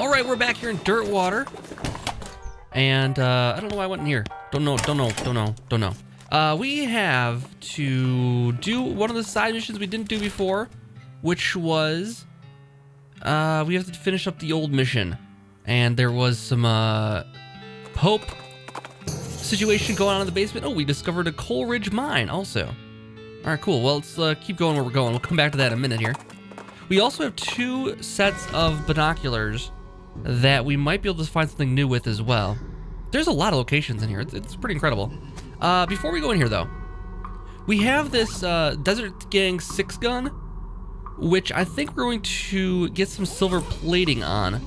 All right, we're back here in Dirtwater. And I don't know why I went in here. Don't know. We have to do one of the side missions we didn't do before, which was we have to finish up the old mission. And there was some Pope situation going on in the basement. Oh, we discovered a Coleridge mine also. All right, cool. Well, let's keep going where we're going. We'll come back to that in a minute here. We also have 2 sets of binoculars that we might be able to find something new with as well. There's a lot of locations in here. It's pretty incredible. Before we go in here, though, we have this Desert Gang 6-gun, which I think we're going to get some silver plating on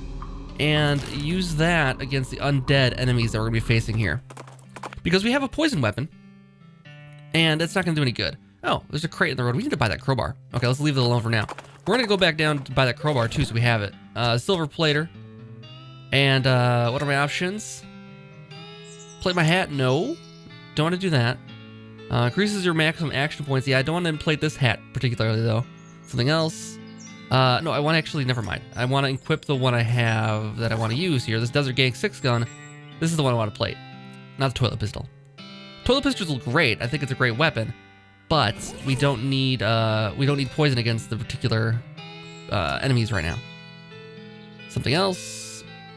and use that against the undead enemies that we're going to be facing here. Because we have a poison weapon, and it's not going to do any good. Oh, there's a crate in the road. We need to buy that crowbar. Okay, let's leave it alone for now. We're going to go back down to buy that crowbar, too, so we have it. Silver plater. And what are my options? Plate my hat? No. Don't want to do that. Increases your maximum action points. Yeah, I don't want to inflate this hat particularly, though. Something else. No, I want to actually, never mind. I want to equip the one I have that I want to use here. This Desert Gang 6-gun. This is the one I want to plate. Not the toilet pistol. Toilet pistols look great. I think it's a great weapon. But we don't need poison against the particular enemies right now. Something else.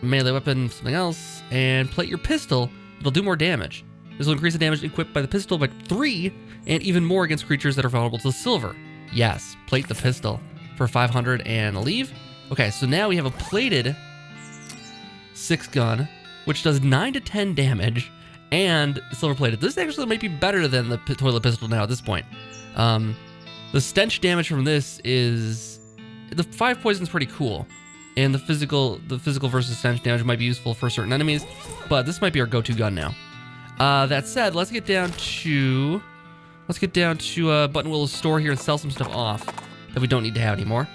Melee weapon, something else. And plate your pistol. It'll do more damage. This will increase the damage equipped by the pistol by 3 and even more against creatures that are vulnerable to silver. Yes, plate the pistol for 500 and leave. Okay, so now we have a plated 6-gun, which does 9 to 10 damage and silver plated. This actually might be better than the toilet pistol now at this point. The stench damage from this is... The 5 poison's pretty cool. And the physical versus stench damage might be useful for certain enemies, but this might be our go-to gun now. That said, let's get down to Button Willow's store here and sell some stuff off that we don't need to have anymore.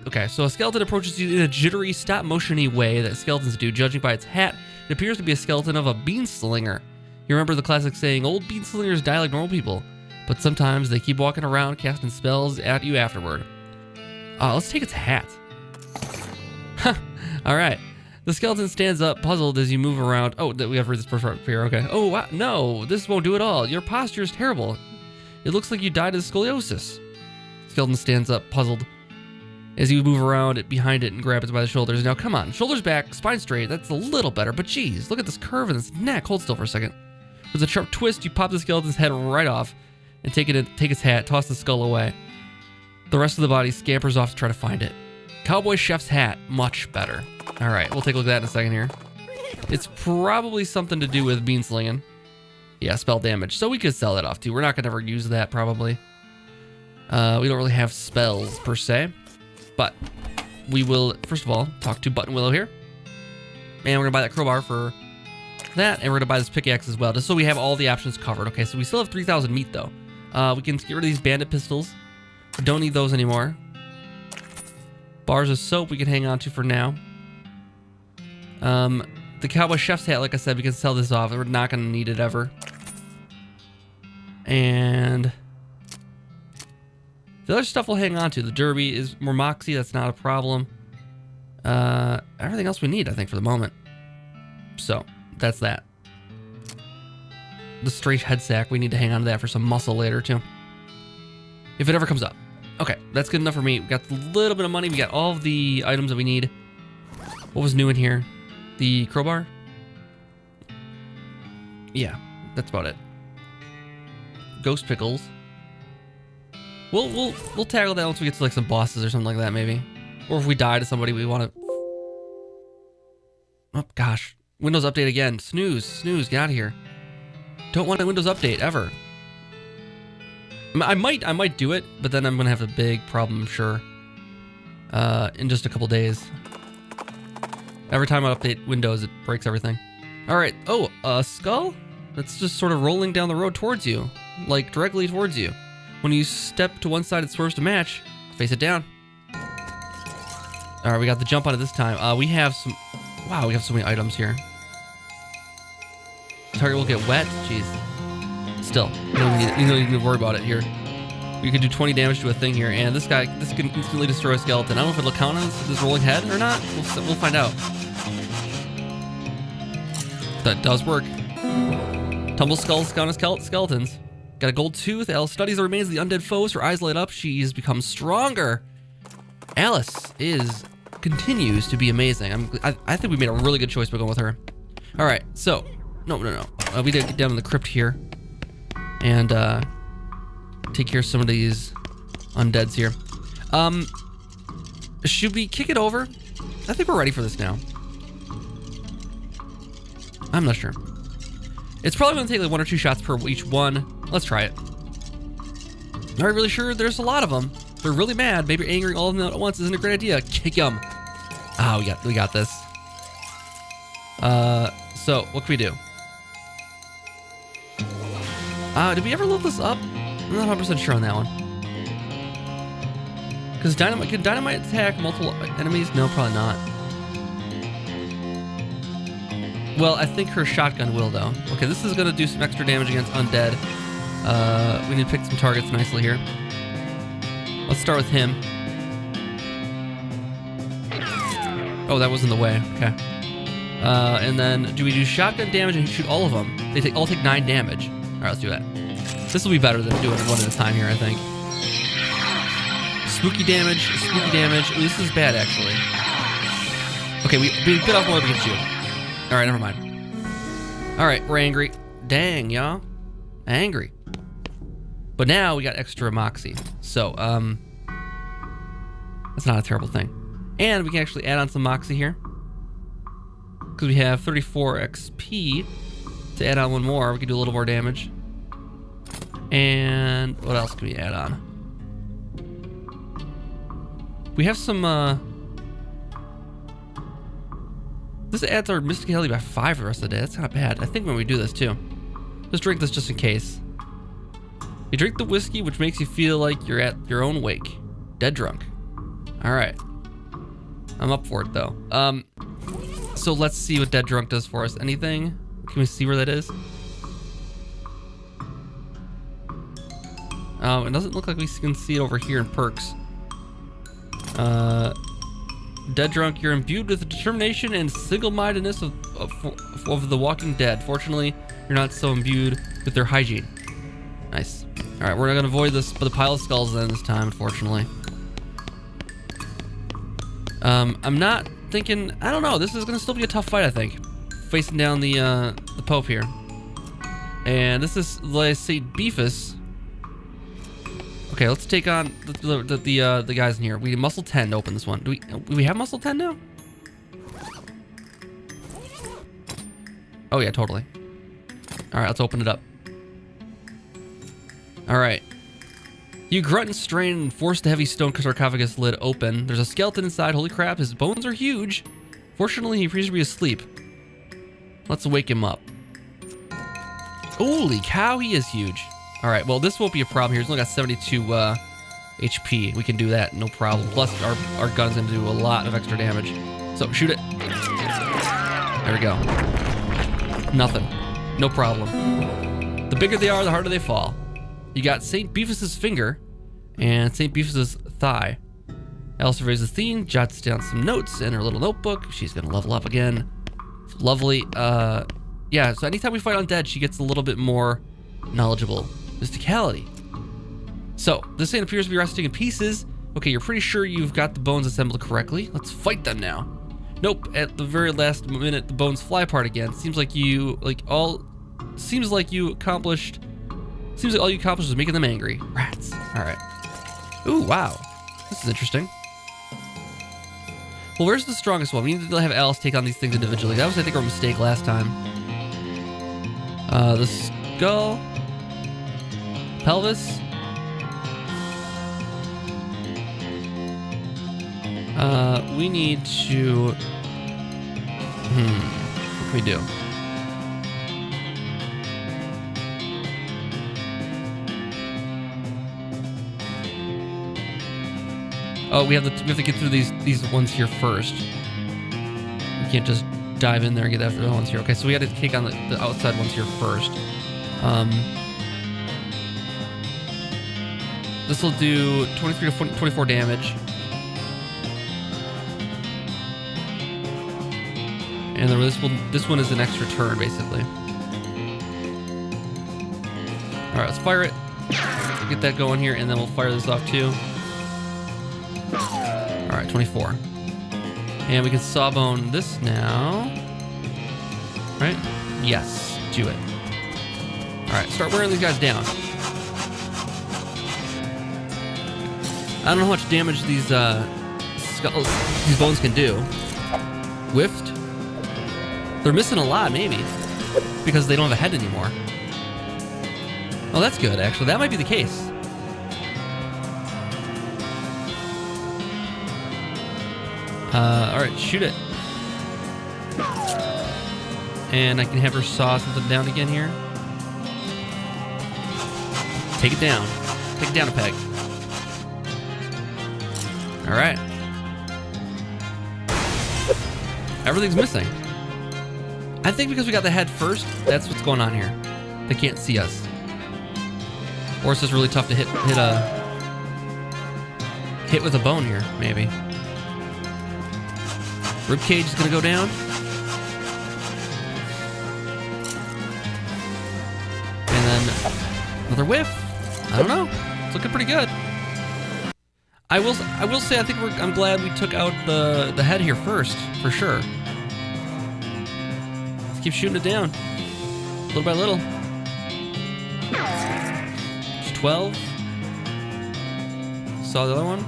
Okay, so a skeleton approaches you in a jittery, stop-motion-y way that skeletons do. Judging by its hat, it appears to be a skeleton of a bean slinger. You remember the classic saying, old bean slingers die like normal people, but sometimes they keep walking around casting spells at you afterward. Let's take its hat. All right. The skeleton stands up, puzzled as you move around. Oh, we have this here. Okay. Oh, wow. No, this won't do at all. Your posture is terrible. It looks like you died of scoliosis. Skeleton stands up, puzzled, as you move around behind it and grab it by the shoulders. Now, come on. Shoulders back, spine straight. That's a little better, but geez, look at this curve in its neck. Hold still for a second. With a sharp twist, you pop the skeleton's head right off and take its hat, toss the skull away. The rest of the body scampers off to try to find it. Cowboy chef's hat, much better. All right, we'll take a look at that in a second here. It's probably something to do with bean slinging. Yeah, spell damage. So we could sell that off too. We're not gonna ever use that probably. We don't really have spells per se, but we will first of all talk to Button Willow here, and we're gonna buy that crowbar for that, and we're gonna buy this pickaxe as well, just so we have all the options covered. Okay, so we still have 3,000 meat though. We can get rid of these bandit pistols. We don't need those anymore. Bars of soap we can hang on to for now. The cowboy chef's hat, like I said, we can sell this off. We're not going to need it ever. And the other stuff we'll hang on to. The derby is more moxie. That's not a problem. Everything else we need, I think, for the moment. So that's that. The straight head sack, we need to hang on to that for some muscle later too, if it ever comes up. Okay, that's good enough for me. We got a little bit of money. We got all of the items that we need. What was new in here? The crowbar? Yeah, that's about it. Ghost pickles. We'll tackle that once we get to like some bosses or something like that, maybe. Or if we die to somebody we want to... Oh, gosh. Windows update again. Snooze, get out of here. Don't want a Windows update, ever. I might do it, but then I'm gonna have a big problem, I'm sure. In just a couple days. Every time I update Windows, it breaks everything. All right. Oh, a skull? That's just sort of rolling down the road towards you, like directly towards you. When you step to one side, it swerves to match. Face it down. All right, we got the jump on it this time. We have some. Wow, we have so many items here. Target will get wet. Jeez. Still, you don't need to worry about it here. We could do 20 damage to a thing here, and this can instantly destroy a skeleton. I don't know if it'll count as this rolling head or not. We'll find out. That does work. Tumble skulls count as skeletons. Got a gold tooth. Alice studies the remains of the undead foes. Her eyes light up. She's become stronger. Alice continues to be amazing. I think we made a really good choice by going with her. All right, so no. We did get down to the crypt here, and take care of some of these undeads here. Should we kick it over? I think we're ready for this now. I'm not sure. It's probably gonna take like 1 or 2 shots per each one. Let's try it. Are you really sure? There's a lot of them. They're really mad. Maybe angering all of them at once isn't a great idea. Kick them. Ah, we got this. So what can we do? Did we ever load this up? I'm not 100% sure on that one. Because can dynamite attack multiple enemies? No, probably not. Well, I think her shotgun will, though. Okay, this is going to do some extra damage against undead. We need to pick some targets nicely here. Let's start with him. Oh, that was in the way. Okay. And then, do we do shotgun damage and shoot all of them? They all take 9 damage. All right, let's do that. This will be better than doing it one at a time here, I think. Spooky damage, spooky damage. Ooh, this is bad, actually. Okay, we bit off more than we can chew. All right, never mind. All right, we're angry. Dang, y'all. Angry. But now we got extra moxie. So, that's not a terrible thing. And we can actually add on some moxie here. Because we have 34 XP. To add on one more, we can do a little more damage. And what else can we add on? We have some, this adds our mysticality by 5 for the rest of the day. That's not bad. I think when we do this too. Just drink this just in case. You drink the whiskey, which makes you feel like you're at your own wake. Dead drunk. All right. I'm up for it though. So let's see what dead drunk does for us. Anything? Can we see where that is? It doesn't look like we can see it over here in perks. Dead drunk, you're imbued with the determination and single-mindedness of the walking dead. Fortunately, you're not so imbued with their hygiene. Nice. All right, we're not gonna avoid this, but the pile of skulls then this time, unfortunately. I'm not thinking. I don't know. This is gonna still be a tough fight, I think. Facing down the Pope here, and this is like Saint Beefus. Okay, let's take on the guys in here. We need muscle 10 to open this one. Do we have muscle 10 now? Oh yeah, totally. All right, let's open it up. All right. You grunt and strain and force the heavy stone sarcophagus lid open. There's a skeleton inside. Holy crap, his bones are huge. Fortunately, he appears to be asleep. Let's wake him up. Holy cow, he is huge. All right, well, this won't be a problem here. He's only got 72 HP. We can do that, no problem. Plus, our gun's gonna do a lot of extra damage. So, shoot it. There we go. Nothing. No problem. The bigger they are, the harder they fall. You got St. Beefus's finger and St. Beefus's thigh. Alice surveys the theme, jots down some notes in her little notebook. She's gonna level up again. Lovely. Yeah, so anytime we fight undead, she gets a little bit more knowledgeable. Mysticality. So, this thing appears to be resting in pieces. Okay, you're pretty sure you've got the bones assembled correctly. Let's fight them now. Nope, at the very last minute, the bones fly apart again. Seems like all you accomplished was making them angry. Rats. All right. Ooh, wow. This is interesting. Well, where's the strongest one? We need to have Alice take on these things individually. That was, I think, our mistake last time. The skull. Pelvis. We need to... what can we do? Oh, we have to get through these ones here first. We can't just dive in there and get after the ones here. Okay, so we got to take on the outside ones here first. This will do 23 to 24 damage. And then this one is an extra turn, basically. All right, let's fire it. We'll get that going here, and then we'll fire this off too. All right, 24. And we can sawbone this now. Right? Yes, do it. All right, start wearing these guys down. I don't know how much damage these these bones can do. Whiffed. They're missing a lot, maybe, because they don't have a head anymore. Oh, that's good, actually. That might be the case. All right, shoot it. And I can have her saw something down again here. Take it down. Take it down a peg. All right. Everything's missing. I think because we got the head first, that's what's going on here. They can't see us. Or it's just really tough to hit with a bone here, maybe. Ribcage is gonna go down. And then another whiff. I don't know. It's looking pretty good. I will say I think I'm glad we took out the head here first, for sure. Let's keep shooting it down. Little by little. It's 12. Saw the other one.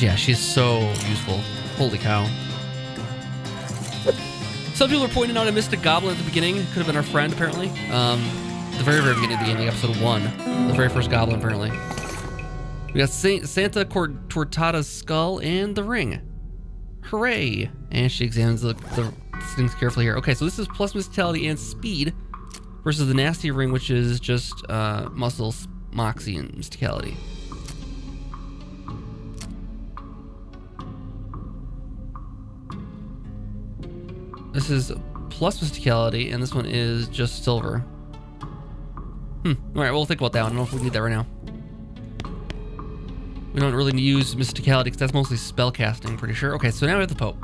Yeah, she's so useful. Holy cow. Some people are pointing out a mystic goblin at the beginning. Could have been our friend, apparently. The very, very beginning of the game, like episode 1. The very first goblin, apparently. We got Santa Tortata's skull and the ring. Hooray! And she examines the things carefully here. Okay, so this is plus mysticality and speed versus the nasty ring, which is just muscle, moxie, and mysticality. This is plus mysticality, and this one is just silver. Alright, we'll think about that one. I don't know if we need that right now. We don't really use mysticality because that's mostly spell casting, pretty sure. Okay, so now we have the Pope.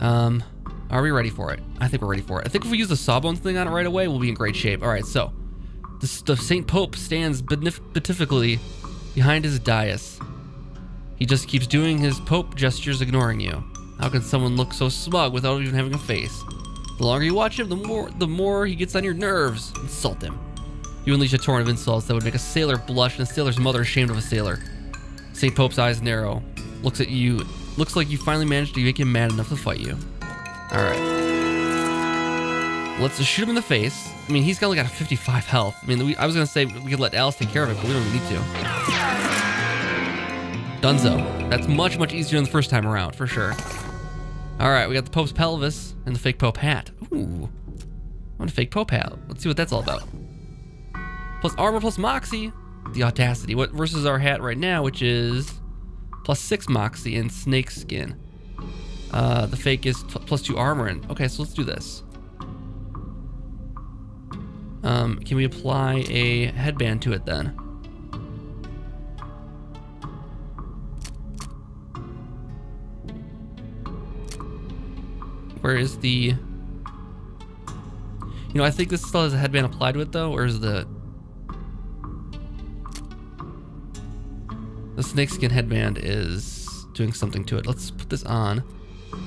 Are we ready for it? I think we're ready for it. I think if we use the sawbones thing on it right away, we'll be in great shape. Alright, so the Saint Pope stands beatifically behind his dais. He just keeps doing his Pope gestures, ignoring you. How can someone look so smug without even having a face? The longer you watch him, the more he gets on your nerves. Insult him. You unleash a torrent of insults that would make a sailor blush and a sailor's mother ashamed of a sailor. St. Pope's eyes narrow. Looks at you. Looks like you finally managed to make him mad enough to fight you. Alright. Let's just shoot him in the face. I mean, he's only got a 55 health. I mean, I was going to say we could let Alice take care of it, but we don't even need to. Dunzo. That's much, much easier than the first time around, for sure. Alright, we got the Pope's pelvis and the fake Pope hat. Ooh. I want a fake Pope hat. Let's see what that's all about. Plus armor plus moxie. The audacity. What versus our hat right now, which is plus 6 moxie and snake skin. The fake is plus 2 armor. And okay, so let's do this. Can we apply a headband to it then? Where is the... You know, I think this still has a headband applied to it though, or is the snakeskin headband is doing something to it. Let's put this on.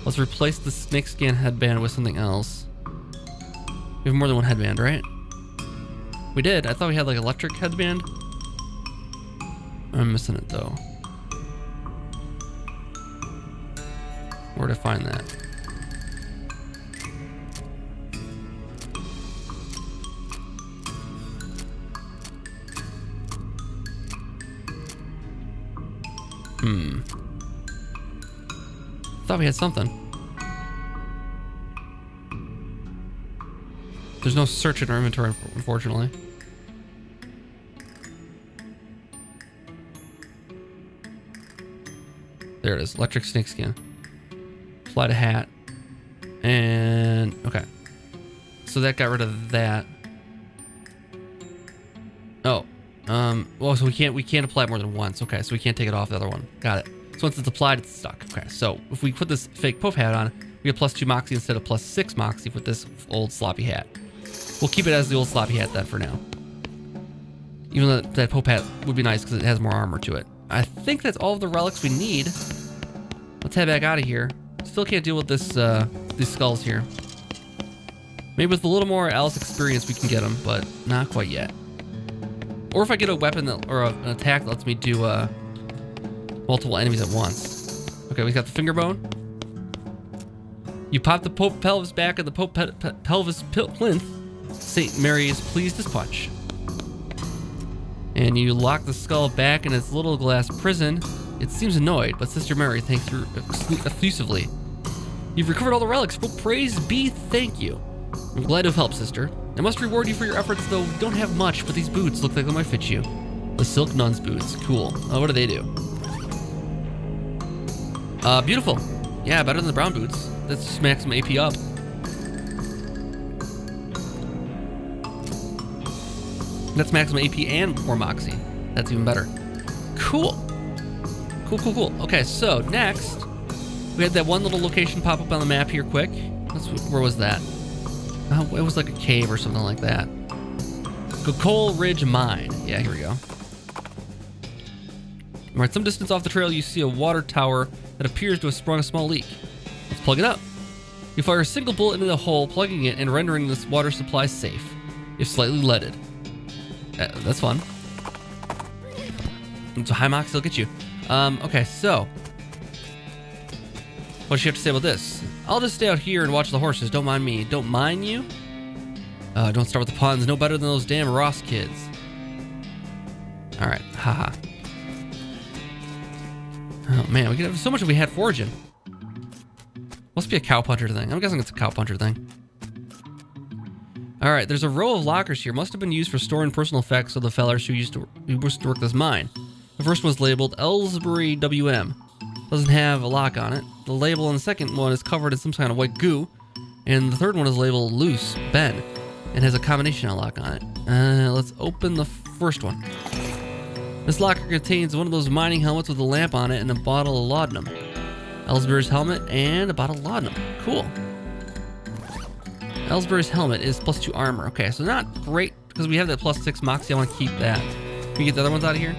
Let's replace the snakeskin headband with something else. We have more than one headband, right? We did. I thought we had like electric headband. I'm missing it though. Where'd I find that? Thought we had something. There's no search in our inventory, unfortunately. There it is. Electric snakeskin. Apply to hat. And okay. so that got rid of that. Oh, well, so we can't apply it more than once. Okay, so we can't take it off the other one. Got it. So once it's applied, it's stuck. Okay, so if we put this fake Pope hat on, we get +2 Moxie instead of +6 Moxie with this old sloppy hat. We'll keep it as the old sloppy hat then for now. Even though that Pope hat would be nice because it has more armor to it. I think that's all of the relics we need. Let's head back out of here. Still can't deal with this, these skulls here. Maybe with a little more Alice experience we can get them, but not quite yet. Or if I get a weapon that, or an attack that lets me do multiple enemies at once. Okay, we got the finger bone. You pop the Pope pelvis back of the Pope pelvis plinth. St. Mary is pleased as punch. And you lock the skull back in its little glass prison. It seems annoyed, but Sister Mary thanks you effusively. You've recovered all the relics. Well, praise be, thank you. I'm glad to have helped, sister. I must reward you for your efforts, though we don't have much, but these boots look like they might fit you. The silk nun's boots. Cool. Oh, what do they do? Beautiful. Yeah, better than the brown boots. That's just maximum AP up. That's maximum AP and more Moxie. That's even better. Cool. Cool, cool, cool. Okay, so next, we had that one little location pop up on the map here quick. Where was that? It was like a cave or something like that. Coal Ridge Mine. Yeah, here we go. All right, some distance off the trail, you see a water tower that appears to have sprung a small leak. Let's plug it up. You fire a single bullet into the hole, plugging it and rendering this water supply safe, if slightly leaded. That's fun. It's a high mox, he'll get you. Okay, so what does she have to say about this? I'll just stay out here and watch the horses. Don't mind me. Don't mind you? Don't start with the puns. No better than those damn Ross kids. All right, haha. Oh man, we could have so much if we had foraging. Must be a cowpuncher thing. I'm guessing it's a cowpuncher thing. All right, there's a row of lockers here. Must have been used for storing personal effects of the fellers who used to work this mine. The first one's labeled Ellsbury WM. Doesn't have a lock on it. The label on the second one is covered in some kind of white goo. And the third one is labeled Loose Ben and has a combination lock on it. Let's open the first one. This locker contains one of those mining helmets with a lamp on it and a bottle of laudanum. Ellsbury's helmet and a bottle of laudanum. Cool. Ellsbury's helmet is +2 armor. Okay, so not great because we have that +6 Moxie. I want to keep that. Can we get the other ones out of here?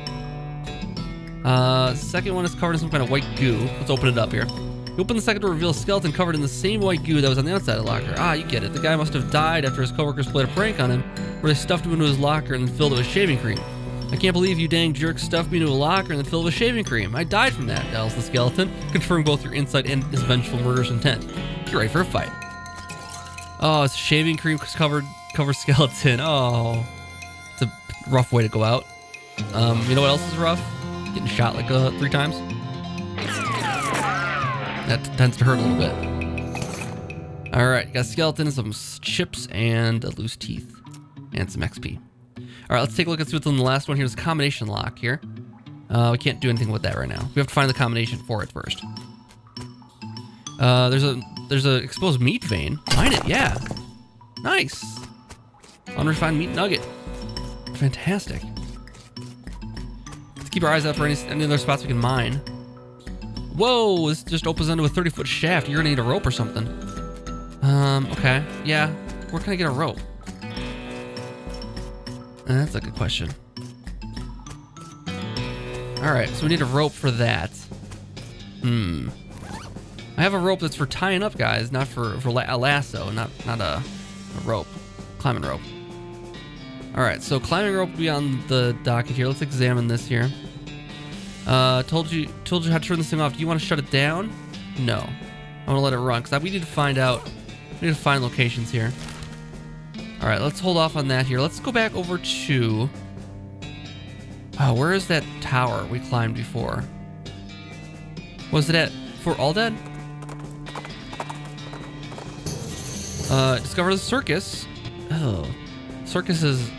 Second one is covered in some kind of white goo. Let's open it up here. You open the second to reveal a skeleton covered in the same white goo that was on the outside of the locker. Ah, you get it. The guy must have died after his coworkers played a prank on him, where they stuffed him into his locker and then filled it with shaving cream. I can't believe you dang jerk stuffed me into a locker and then filled it with shaving cream. I died from that, tells the skeleton, confirming both your insight and his vengeful murderous intent. Get ready for a fight. Oh, it's shaving cream covered skeleton. Oh, it's a rough way to go out. You know what else is rough? Getting shot like 3 times. That tends to hurt a little bit. All right, got a skeleton, some chips, and loose teeth, and some XP. All right, let's take a look and see what's in the last one here. There's a combination lock here. We can't do anything with that right now. We have to find the combination for it first. There's a exposed meat vein. Mine it, yeah. Nice. Unrefined meat nugget. Fantastic. Let's keep our eyes out for any other spots we can mine. Whoa, this just opens into a 30-foot shaft. You're gonna need a rope or something. Okay. Yeah. Where can I get a rope? That's a good question. All right, so we need a rope for that. I have a rope that's for tying up guys, not for a lasso, not a rope, climbing rope. All right, so climbing rope will be on the docket here. Let's examine this here. Told you how to turn this thing off. Do you want to shut it down? No, I want to let it run because we need to find out. We need to find locations here. All right, let's hold off on that here. Let's go back over to. Oh, where is that tower we climbed before? Was it at Fort Undead? Discover the circus. Oh, circus is.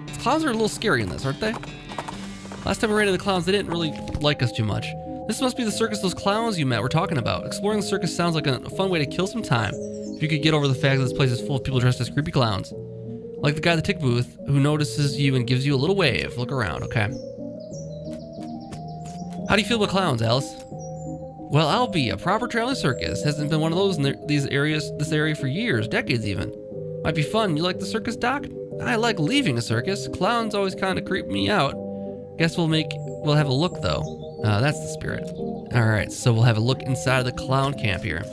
The clowns are a little scary in this, aren't they? Last time we ran into the clowns, they didn't really like us too much. This must be the circus those clowns you met were talking about. Exploring the circus sounds like a fun way to kill some time. If you could get over the fact that this place is full of people dressed as creepy clowns. Like the guy at the tick booth who notices you and gives you a little wave. Look around, okay? How do you feel about clowns, Alice? Well, I'll be a proper traveling circus. Hasn't been one of those in this area for years, decades even. Might be fun. You like the circus, Doc? I like leaving a circus. Clowns always kind of creep me out. Guess we'll have a look though. That's the spirit. All right, so we'll have a look inside of the clown camp here.